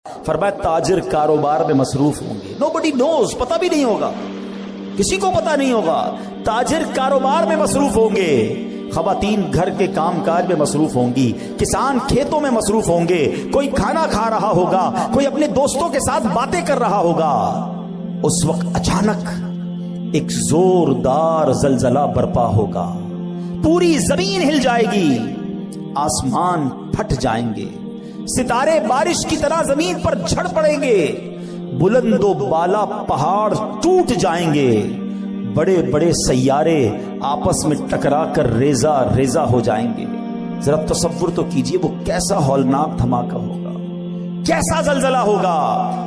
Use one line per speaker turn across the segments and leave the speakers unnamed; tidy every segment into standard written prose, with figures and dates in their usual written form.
فرمایا تاجر کاروبار میں مصروف ہوں گے. نوبڈی نوز، پتہ بھی نہیں ہوگا، کسی کو پتہ نہیں ہوگا. تاجر کاروبار میں مصروف ہوں گے، خواتین گھر کے کام کاج میں مصروف ہوں گی، کسان کھیتوں میں مصروف ہوں گے، کوئی کھانا کھا رہا ہوگا، کوئی اپنے دوستوں کے ساتھ باتیں کر رہا ہوگا. اس وقت اچانک ایک زوردار زلزلہ برپا ہوگا، پوری زمین ہل جائے گی، آسمان پھٹ جائیں گے، ستارے بارش کی طرح زمین پر جھڑ پڑیں گے، بلند و بالا پہاڑ ٹوٹ جائیں گے، بڑے بڑے سیارے آپس میں ٹکرا کر ریزہ ریزہ ہو جائیں گے. ذرا تصور تو کیجئے وہ کیسا ہولناک دھماکہ ہوگا، کیسا زلزلہ ہوگا.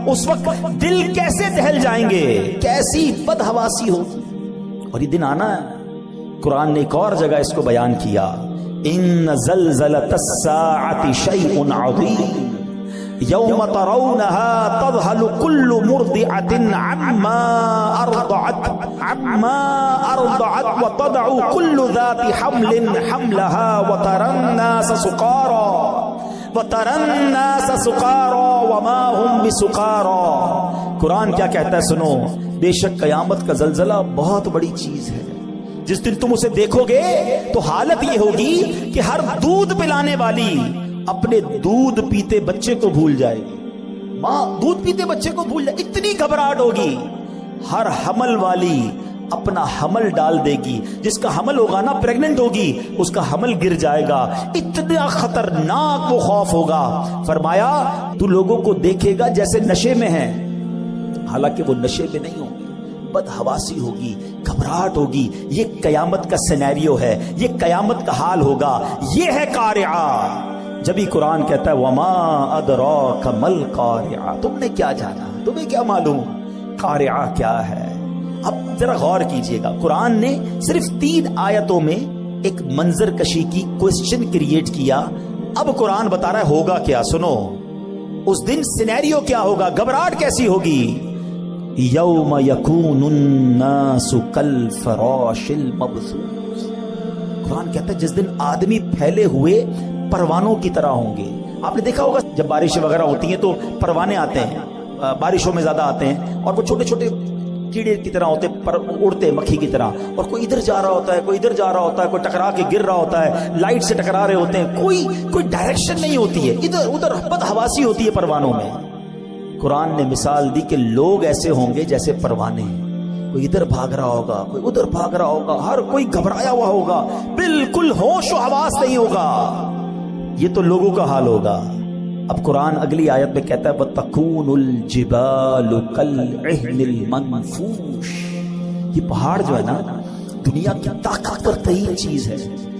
اس وقت دل کیسے دہل جائیں گے، کیسی بدحواسی ہوگی. اور یہ دن آنا ہے. قرآن نے ایک اور جگہ اس کو بیان کیا، ان زلزلۃ الساعۃ شیء عظیم یوم ترونها تذہل کل مرضعۃ عما ارضعت وتضع کل ذات حمل حملها وترى الناس سقارا وما هم بسقارا. قرآن کیا کہتا ہے سنو، بے شک قیامت کا زلزلہ بہت بڑی چیز ہے. جس دن تم اسے دیکھو گے تو حالت یہ ہوگی کہ ہر دودھ پلانے والی اپنے دودھ پیتے بچے کو بھول جائے گی. ماں دودھ پیتے بچے کو بھول جائے، اتنی گھبراہٹ ہوگی. ہر حمل والی اپنا حمل ڈال دے گی، جس کا حمل ہوگا نا پریگننٹ ہوگی، اس کا حمل گر جائے گا. اتنا خطرناک وہ خوف ہوگا. فرمایا تو لوگوں کو دیکھے گا جیسے نشے میں ہیں، حالانکہ وہ نشے میں نہیں ہوں گے. بدحواسی ہوگی، گھبراہٹ ہوگی. یہ قیامت کا سینیریو ہے، یہ قیامت کا حال ہوگا. یہ ہے قارعہ. جبھی قرآن کہتا ہے وما ادراک مل قارعہ، تم نے کیا جانا، تمہیں کیا معلوم قارعہ کیا ہے. اب ذرا غور کیجئے گا، قرآن نے صرف 3 آیتوں میں ایک منظر کشی کی کوسچن کریٹ کیا. اب قرآن بتا رہا ہے ہوگا کیا. سنو اس دن سینیریو کیا ہوگا، گھبراہٹ کیسی ہوگی. یوم یکون الناس کالفراش المبثوث. قرآن کہتا ہے جس دن آدمی پھیلے ہوئے پروانوں کی طرح ہوں گے. آپ نے دیکھا ہوگا جب بارشیں وغیرہ ہوتی ہیں تو پروانے آتے ہیں، بارشوں میں زیادہ آتے ہیں، اور وہ چھوٹے چھوٹے کیڑے کی طرح ہوتے پر اڑتے مکھی کی طرح، اور کوئی ادھر جا رہا ہوتا ہے، کوئی ادھر جا رہا ہوتا ہے، کوئی ٹکرا کے گر رہا ہوتا ہے، لائٹ سے ٹکرا رہے ہوتے ہیں. کوئی ڈائریکشن نہیں ہوتی ہے، ادھر ادھر بدحواسی ہوتی ہے پروانوں میں. قرآن نے مثال دی کہ لوگ ایسے ہوں گے جیسے پروانے، کوئی ادھر بھاگ رہا ہوگا، کوئی ادھر بھاگ رہا ہوگا، ہر کوئی گھبرایا ہوا ہوگا، بالکل ہوش و حواس نہیں ہوگا. یہ تو لوگوں کا حال ہوگا. اب قرآن اگلی آیت میں کہتا ہے وَتَكُونُ الْجِبَالُ كَالْعِهْنِ الْمَنْفُوشِ. یہ پہاڑ جو ہے نا دنیا کی طاقتور ترین چیز ہے.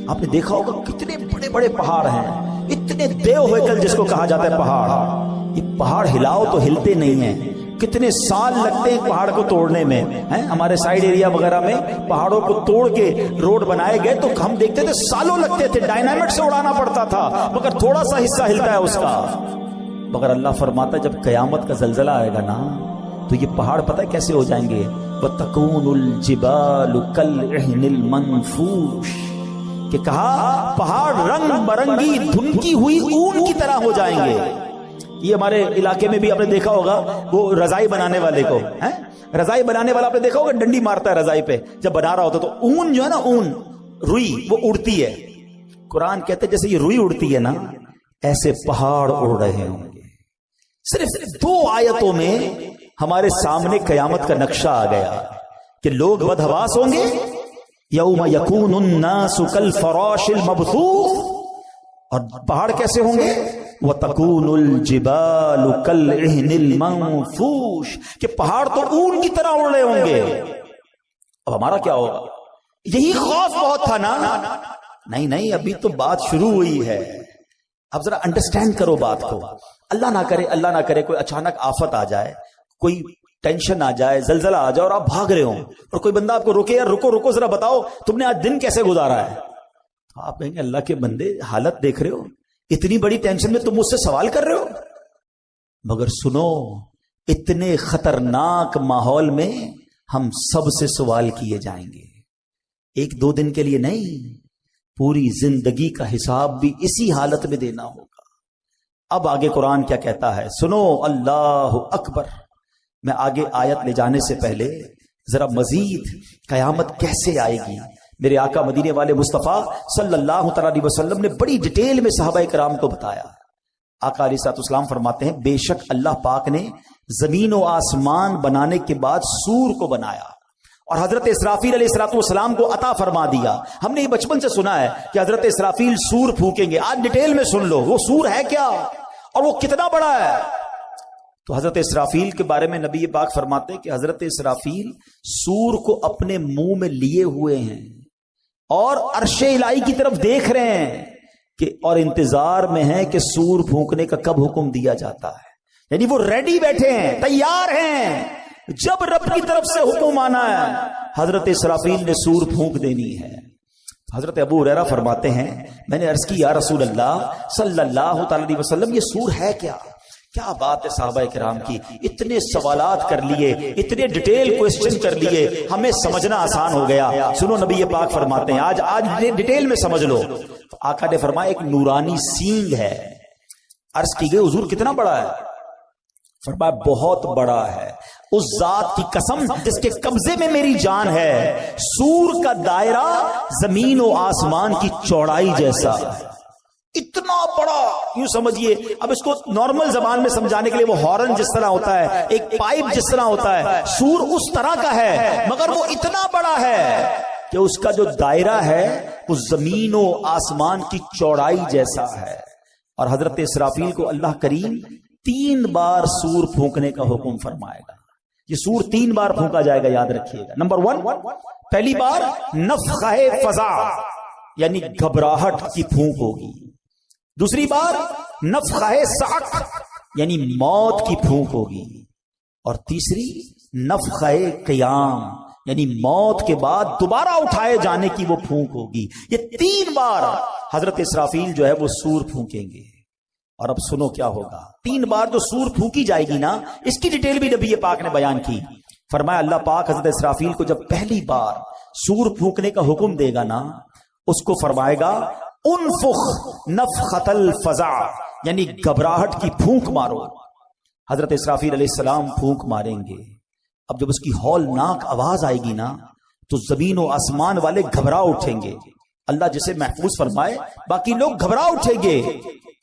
آپ نے دیکھا ہوگا کتنے بڑے بڑے پہاڑ ہیں، اتنے دیو ہیکل جس کو کہا جاتا ہے پہاڑ. یہ پہاڑ ہلاؤ تو ہلتے نہیں ہیں، کتنے سال لگتے ہیں پہاڑ کو توڑنے میں. ہمارے سائیڈ ایریا وغیرہ میں پہاڑوں کو توڑ کے روڈ بنائے گئے تو ہم دیکھتے تھے سالوں لگتے تھے، ڈائنامٹ سے اڑانا پڑتا تھا، مگر تھوڑا سا حصہ ہلتا ہے اس کا. مگر اللہ فرماتا ہے جب قیامت کا زلزلہ آئے گا نا تو یہ پہاڑ پتہ ہے کیسے ہو جائیں گے. وَتَكُونُ الْجِبَالُ كَالْعِهْنِ الْمَنْفُوشِ، کہ کہا پہاڑ رنگ برنگی دھنکی ہوئی اون کی طرح ہو جائیں گے. یہ ہمارے علاقے میں بھی آپ نے دیکھا ہوگا، وہ رضائی بنانے والے کو، رضائی بنانے والا آپ نے دیکھا ہوگا ڈنڈی مارتا ہے رضائی پہ جب بنا رہا ہوتا، تو اون جو ہے نا، اون روئی وہ اڑتی ہے. قرآن کہتے ہیں جیسے یہ روئی اڑتی ہے نا ایسے پہاڑ اڑ رہے ہوں گے. صرف 2 آیتوں میں ہمارے سامنے قیامت کا نقشہ آ گیا کہ لوگ بدحواس ہوں گے. یوم یکون الناس کالفراش المبثوث، اور پہاڑ کیسے ہوں گے وَتَكُونُ الْجِبَالُ كَالْعِهْنِ الْمَنْفُوشِ، کہ پہاڑ تو اون کی طرح اڑ رہے ہوں گے. اب ہمارا کیا ہوگا؟ یہی خوف بہت تھا نا. نہیں ابھی تو بات شروع ہوئی ہے. اب ذرا انڈرسٹینڈ کرو بات کو. اللہ نہ کرے کوئی اچانک آفت آ جائے، کوئی ٹینشن آ جائے، زلزلہ آ جائے اور آپ بھاگ رہے ہوں، اور کوئی بندہ آپ کو روکے، یار رکو ذرا بتاؤ تم نے آج دن کیسے گزارا ہے. تو آپ کہیں گے اللہ کے بندے حالت دیکھ رہے ہو، اتنی بڑی ٹینشن میں تم مجھ سے سوال کر رہے ہو. مگر سنو، اتنے خطرناک ماحول میں ہم سب سے سوال کیے جائیں گے. 1-2 دن کے لیے نہیں، پوری زندگی کا حساب بھی اسی حالت میں دینا ہوگا. اب آگے قرآن کیا کہتا ہے سنو، اللہ اکبر۔ میں آگے آیت لے جانے سے پہلے ذرا مزید قیامت کیسے آئے گی، میرے آقا مدینے والے مصطفیٰ صلی اللہ تعالی علیہ وسلم نے بڑی ڈیٹیل میں صحابہ کرام کو بتایا۔ آقا علیہ الصلوۃ والسلام فرماتے ہیں بے شک اللہ پاک نے زمین و آسمان بنانے کے بعد سور کو بنایا اور حضرت اسرافیل علیہ الصلوۃ والسلام کو عطا فرما دیا۔ ہم نے یہ بچپن سے سنا ہے کہ حضرت اسرافیل سور پھونکیں گے، آج ڈیٹیل میں سن لو وہ سور ہے کیا اور وہ کتنا بڑا ہے۔ تو حضرت اسرافیل کے بارے میں نبی پاک فرماتے ہیں کہ حضرت اسرافیل سور کو اپنے منہ میں لیے ہوئے ہیں اور عرش الہی کی طرف دیکھ رہے ہیں کہ اور انتظار میں ہیں کہ سور پھونکنے کا کب حکم دیا جاتا ہے، یعنی وہ ریڈی بیٹھے ہیں، تیار ہیں، جب رب کی طرف سے حکم آنا ہے حضرت اسرافیل نے سور پھونک دینی ہے۔ حضرت ابو ہریرہ فرماتے ہیں میں نے عرض کی یا رسول اللہ صلی اللہ تعالی علیہ وسلم یہ سور ہے کیا؟ کیا بات ہے صحابہ کرام کی، اتنے سوالات کر لیے، اتنے ڈیٹیل کوسچن کر لیے، ہمیں سمجھنا آسان ہو گیا۔ سنو نبی پاک فرماتے ہیں آج ڈیٹیل میں سمجھ لو۔ آقا نے فرمایا ایک نورانی سینگ ہے۔ عرض کی گئی حضور کتنا بڑا ہے؟ فرمایا بہت بڑا ہے، اس ذات کی قسم جس کے قبضے میں میری جان ہے، سور کا دائرہ زمین و آسمان کی چوڑائی جیسا ہے، اتنا بڑا۔ یوں سمجھیے، اب اس کو نارمل زبان میں سمجھانے کے لیے وہ ہارن جس طرح ہوتا ہے، ایک پائپ جس طرح ہوتا ہے، سور اس طرح کا ہے مگر وہ اتنا بڑا ہے کہ اس کا جو دائرہ ہے وہ زمین و آسمان کی چوڑائی جیسا ہے۔ اور حضرت اسرافیل کو اللہ کریم 3 بار سور پھونکنے کا حکم فرمائے گا۔ یہ سور 3 بار پھونکا جائے گا، یاد رکھیے گا۔ نمبر 1، پہلی بار نفخہ فزع یعنی گھبراہٹ کی پھونک ہوگی، دوسری بار نفخہ صعق یعنی موت کی پھونک ہوگی، اور تیسری نفخہ قیام یعنی موت کے بعد دوبارہ اٹھائے جانے کی وہ پھونک ہوگی۔ یہ 3 بار حضرت اسرافیل جو ہے وہ سور پھونکیں گے۔ اور اب سنو کیا ہوگا۔ 3 بار جو سور پھونکی جائے گی نا، اس کی ڈیٹیل بھی نبی پاک نے بیان کی۔ فرمایا اللہ پاک حضرت اسرافیل کو جب پہلی بار سور پھونکنے کا حکم دے گا نا، اس کو فرمائے گا انفخ نفخۃ الفزع یعنی گھبراہٹ کی پھونک مارو۔ حضرت اسرافیل علیہ السلام پھونک ماریں گے۔ اب جب اس کی ہولناک آواز آئے گی نا تو زمین و آسمان والے گھبرا اٹھیں گے۔ اللہ جسے محفوظ فرمائے، باقی لوگ گھبرا اٹھیں گے۔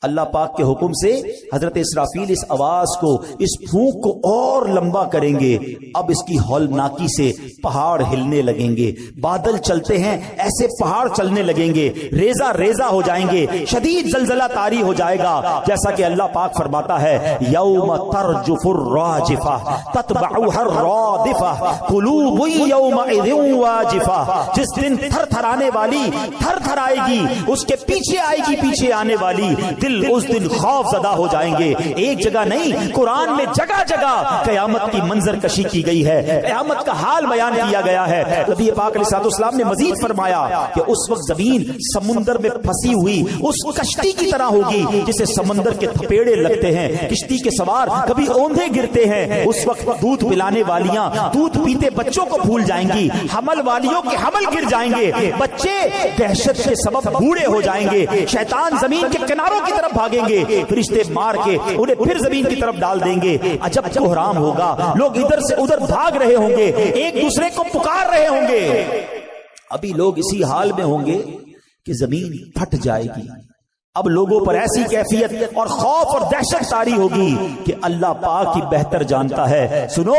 اللہ پاک کے حکم سے حضرت اسرافیل اس آواز کو، اس پھونک کو اور لمبا کریں گے۔ اب اس کی ہولناکی سے پہاڑ ہلنے لگیں گے، بادل چلتے ہیں ایسے پہاڑ چلنے لگیں گے، ریزہ ریزہ ہو جائیں گے، شدید زلزلہ طاری ہو جائے گا، جیسا کہ اللہ پاک فرماتا ہے یوم ترجف الراجفہ تتبعها الرادفہ قلوب یومئذ واجفہ، جس دن تھر تھرانے والی تھر تھر آئے گی، اس کے پیچھے آئے گی پیچھے آنے والی، دل اس دن خوف زدہ ہو جائیں گے۔ ایک جگہ نہیں، قرآن میں جگہ جگہ قیامت کی منظر کشی کی گئی ہے، قیامت کا حال بیان کیا گیا ہے۔ نبی پاک علیہ السلام نے مزید فرمایا کہ اس وقت زمین سمندر میں پھنسی ہوئی اس کشتی کی طرح ہوگی جسے سمندر کے تھپیڑے لگتے ہیں، کشتی کے سوار کبھی اوندھے گرتے ہیں، اس وقت دودھ پلانے والیاں دودھ پیتے بچوں کو بھول جائیں گی، حمل والیوں کے حمل گر جائیں گے، بچے دہشت کے سبب بوڑھے ہو جائیں گے، شیطان زمین کے کناروں کی طرف بھاگیں گے، فرشتے مار کے انہیں پھر زمین کی طرف ڈال دیں گے۔ عجب کوہرام ہوگا، لوگ ادھر سے ادھر بھاگ رہے ہوں گے، ایک دوسرے کو پکار رہے ہوں گے۔ ابھی لوگ اسی حال میں ہوں گے کہ زمین پھٹ جائے گی۔ اب لوگوں پر ایسی کیفیت اور خوف اور دہشت طاری ہوگی کہ اللہ پاک ہی بہتر جانتا ہے۔ سنو،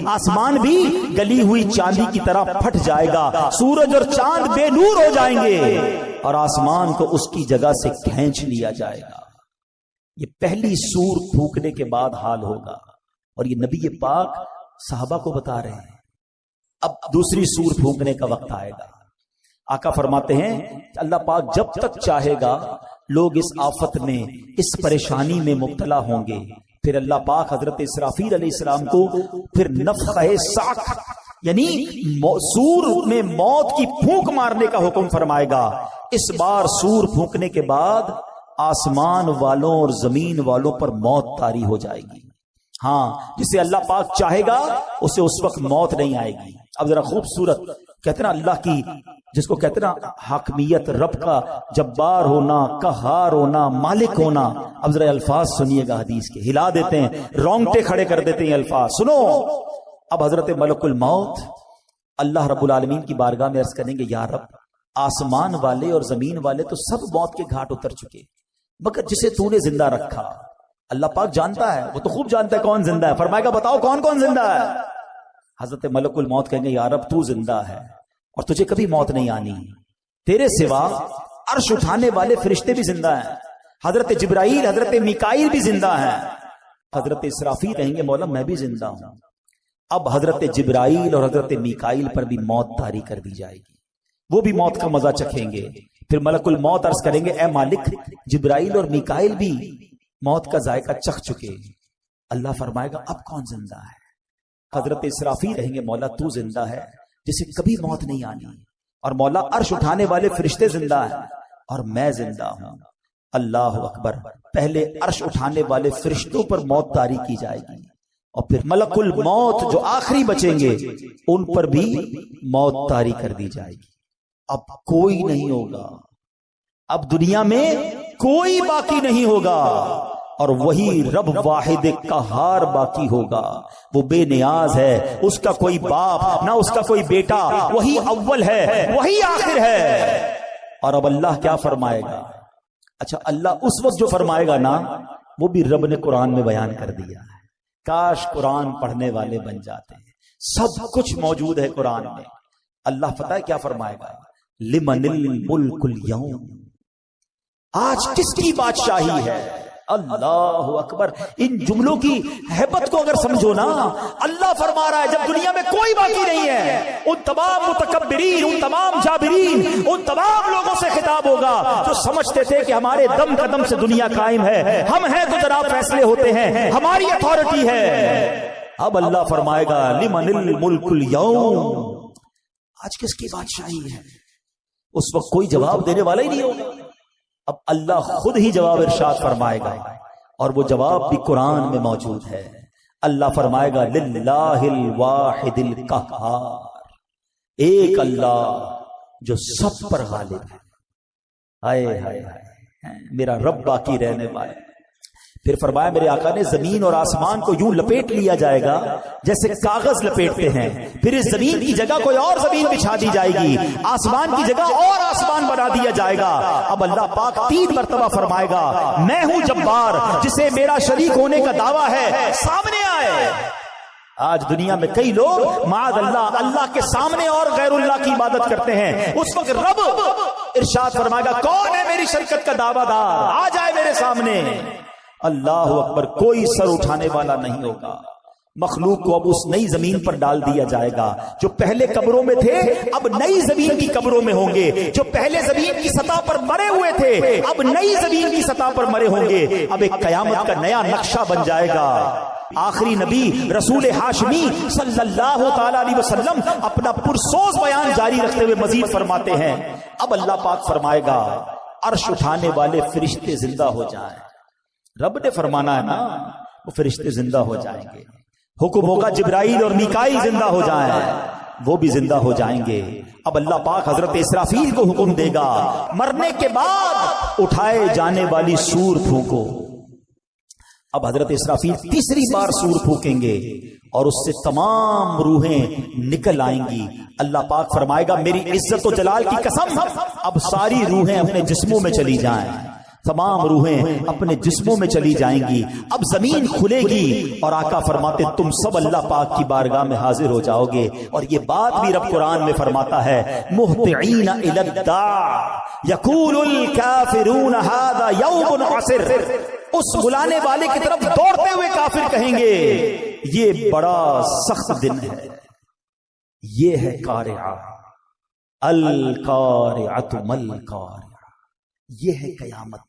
آسمان بھی گلی ہوئی چاندی کی طرح پھٹ جائے گا، سورج اور چاند بے نور ہو جائیں گے اور آسمان کو اس کی جگہ سے کھینچ لیا جائے گا۔ یہ پہلی سور پھونکنے کے بعد حال ہوگا، اور یہ نبی پاک صحابہ کو بتا رہے ہیں۔ اب دوسری سور پھونکنے کا وقت آئے گا۔ آقا فرماتے ہیں اللہ پاک جب تک چاہے گا لوگ اس آفت میں، اس پریشانی میں مبتلا ہوں گے، پھر اللہ پاک حضرت اسرافیل علیہ السلام کو پھر نفخہ صعق یعنی سور میں موت کی پھونک مارنے کا حکم فرمائے گا۔ اس بار سور پھونکنے کے بعد آسمان والوں اور زمین والوں پر موت طاری ہو جائے گی۔ ہاں، جسے اللہ پاک چاہے گا اسے اس وقت موت نہیں آئے گی۔ اب ذرا خوبصورت کہتے نا اللہ کی، جس کو کہتے نا حاکمیت، رب کا جبار ہونا، قہار ہونا، مالک ہونا، اب ذرا الفاظ سنیے گا حدیث کے، ہلا دیتے ہیں، رونگٹے کھڑے کر دیتے ہیں الفاظ. سنو. اب حضرت ملک الموت اللہ رب العالمین کی بارگاہ میں عرض کریں گے یا رب آسمان والے اور زمین والے تو سب موت کے گھاٹ اتر چکے، مگر جسے تو نے زندہ رکھا. اللہ پاک جانتا ہے، وہ تو خوب جانتا ہے کون زندہ ہے. فرمائے گا بتاؤ کون کون زندہ ہے. حضرت ملک الموت کہیں گے یا رب تو زندہ ہے اور تجھے کبھی موت نہیں آنی، تیرے سوا عرش اٹھانے والے فرشتے بھی زندہ ہیں، حضرت جبرائیل حضرت میکائیل بھی زندہ ہیں. حضرت اسرافیل کہیں گے مولا میں بھی زندہ ہوں. اب حضرت جبرائیل اور حضرت میکائیل پر بھی موت طاری کر دی جائے گی، وہ بھی موت کا مزہ چکھیں گے. پھر ملک الموت عرض کریں گے اے مالک جبرائیل اور میکائیل بھی موت کا ذائقہ چکھ چکے. اللہ فرمائے گا اب کون زندہ ہے. حضرت اسرافیل کہیں گے مولا تو زندہ ہے جسے کبھی موت نہیں آنی، اور مولا عرش اٹھانے والے فرشتے زندہ ہیں اور میں زندہ ہوں. اللہ اکبر. پہلے عرش اٹھانے والے فرشتوں پر موت طاری کی جائے گی اور پھر ملک الموت جو آخری بچیں گے ان پر بھی موت طاری کر دی جائے گی. اب کوئی نہیں ہوگا، اب دنیا میں کوئی باقی نہیں ہوگا، اور وہی رب واحد قہار باقی ہوگا. وہ بے نیاز ہے، اس کا کوئی باپ نہ اس کا کوئی بیٹا، وہی اول ہے وہی آخر ہے. اور اب اللہ کیا فرمائے گا؟ اچھا اللہ اس وقت جو فرمائے گا نا وہ بھی رب نے قرآن میں بیان کر دیا ہے. کاش قرآن پڑھنے والے بن جاتے ہیں. سب کچھ موجود ہے قرآن میں. اللہ پتہ ہے کیا فرمائے گا؟ لمن الملک اليوم، آج کس کی بادشاہی ہے. اللہ اکبر. ان جملوں کی ہیبت کو اگر سمجھو نا، اللہ فرما رہا ہے جب دنیا میں کوئی باقی نہیں ہے ان تمام متکبرین، ان تمام جابرین، ان تمام لوگوں سے خطاب ہوگا جو سمجھتے تھے کہ ہمارے دم قدم سے دنیا قائم ہے، ہم ہیں تو جناب فیصلے ہوتے ہیں، ہماری اتھارٹی ہے. اب اللہ فرمائے گا لمن الملک اليوم، آج کس کی بادشاہی ہے. اس وقت کوئی جواب دینے والا ہی نہیں ہوگا. اب اللہ خود ہی جواب ارشاد فرمائے گا، اور وہ جواب بھی قرآن میں موجود ہے. اللہ فرمائے گا للہ الواحد القہار، ایک اللہ جو سب پر غالب ہے. ہائے ہائے ہائے میرا رب باقی رہنے والا. پھر فرمایا میرے آقا نے زمین اور آسمان کو یوں لپیٹ لیا جائے گا جیسے کاغذ لپیٹتے ہیں. پھر اس زمین کی جگہ کوئی اور زمین بچھا دی جائے گی، آسمان کی جگہ اور آسمان بنا دیا جائے گا. اب اللہ پاک 3 مرتبہ فرمائے گا میں ہوں جبار، جسے میرا شریک ہونے کا دعویٰ ہے سامنے آئے. آج دنیا میں کئی لوگ معاذ اللہ اللہ کے سامنے اور غیر اللہ کی عبادت کرتے ہیں. اس وقت رب ارشاد فرمائے گا کون ہے میری شرکت کا دعویٰ دار، آ جائے میرے سامنے. اللہ اکبر. کوئی سر اٹھانے والا نہیں ہوگا. مخلوق کو اب اس نئی زمین پر ڈال دیا جائے گا. جو پہلے قبروں میں تھے اب نئی زمین کی قبروں میں ہوں گے. جو پہلے زمین کی سطح پر مرے ہوئے تھے اب نئی زمین کی سطح پر مرے ہوں گے. اب ایک قیامت کا نیا نقشہ بن جائے گا. آخری نبی رسول ہاشمی صلی اللہ تعالی علیہ وسلم اپنا پرسوز بیان جاری رکھتے ہوئے مزید فرماتے ہیں. اب اللہ پاک فرمائے گا عرش اٹھانے والے فرشتے زندہ ہو جائیں. رب نے فرمانا ہے نا وہ فرشتے زندہ ہو جائیں گے. حکم ہوگا جبرائیل اور میکائیل زندہ ہو جائیں، وہ بھی زندہ ہو جائیں گے. اب اللہ پاک حضرت اسرافیل کو حکم دے گا مرنے کے بعد اٹھائے جانے والی سور پھونکو. اب حضرت اسرافیل تیسری بار سور پھونکیں گے اور اس سے تمام روحیں نکل آئیں گی. اللہ پاک فرمائے گا میری عزت و جلال کی قسم اب ساری روحیں اپنے جسموں میں چلی جائیں. تمام روحیں اپنے جسموں میں چلی جائیں گی. اب زمین کھلے گی اور آقا فرماتے تم سب اللہ پاک کی بارگاہ میں حاضر ہو جاؤ گے. اور یہ بات بھی رب قرآن میں فرماتا ہے مہطعین الی الداع یقول الکافرون ھذا یوم عسر. اس بلانے والے کی طرف دوڑتے ہوئے کافر کہیں گے یہ بڑا سخت دن ہے. یہ ہے قارعہ، القارعۃ ما القارعہ، یہ ہے قیامت.